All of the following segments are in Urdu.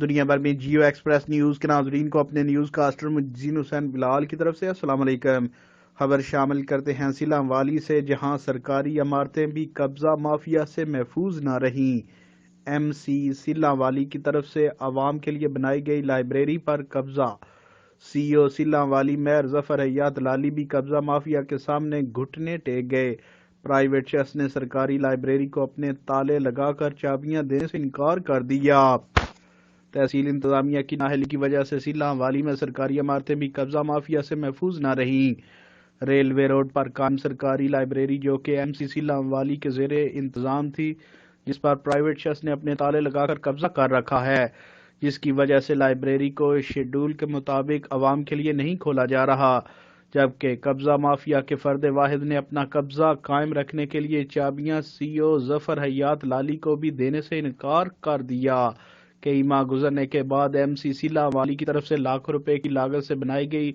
دنیا بھر میں جیو ایکسپریس نیوز کے ناظرین کو اپنے نیوز کاسٹر مجزین حسین بلال کی طرف سے السلام علیکم۔ خبر شامل کرتے ہیں سیلم والی سے، جہاں سرکاری عمارتیں بھی قبضہ مافیا سے محفوظ نہ رہیں۔ ایم سی سیلم والی کی طرف سے عوام کے لیے بنائی گئی لائبریری پر قبضہ۔ سی او سیلم والی میئر ظفر حیات لالی بھی قبضہ مافیا کے سامنے گھٹنے ٹیک گئے۔ پرائیویٹ شخص نے سرکاری لائبریری کو اپنے تالے لگا کر چابیاں دینے سے انکار کر دیا۔ تحصیل انتظامیہ کی نااہلی کی وجہ سے سیلم والی میں سرکاری عمارتیں بھی قبضہ مافیا سے محفوظ نہ رہیں۔ ریلوے روڈ پر قائم سرکاری لائبریری، جو کہ ایم سی سیلم والی کے زیر انتظام تھی، جس پر پرائیویٹ شخص نے اپنے تالے لگا کر قبضہ کر رکھا ہے، جس کی وجہ سے لائبریری کو شیڈول کے مطابق عوام کے لیے نہیں کھولا جا رہا، جبکہ قبضہ مافیا کے فرد واحد نے اپنا قبضہ قائم رکھنے کے لیے چابیاں سی او ظفر حیات لالی کو بھی دینے سے انکار کر دیا۔ کئی ماہ گزرنے کے بعد ایم سی سیلم والی کی طرف سے لاکھوں روپے کی لاگت سے بنائی گئی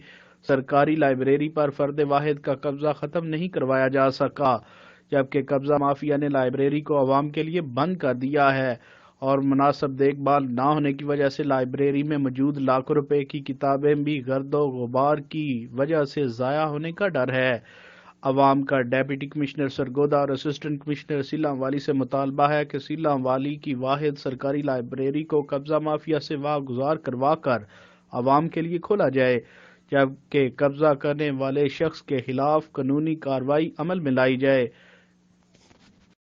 سرکاری لائبریری پر فرد واحد کا قبضہ ختم نہیں کروایا جا سکا، جبکہ قبضہ مافیا نے لائبریری کو عوام کے لیے بند کر دیا ہے اور مناسب دیکھ بھال نہ ہونے کی وجہ سے لائبریری میں موجود لاکھوں روپے کی کتابیں بھی گرد و غبار کی وجہ سے ضائع ہونے کا ڈر ہے۔ عوام کا ڈپٹی کمشنر سرگودا اور اسسٹنٹ کمشنر سیلم والی سے مطالبہ ہے کہ سیلم والی کی واحد سرکاری لائبریری کو قبضہ مافیا سے واگزار کروا کر عوام کے لیے کھولا جائے، جبکہ قبضہ کرنے والے شخص کے خلاف قانونی کارروائی عمل میں لائی جائے۔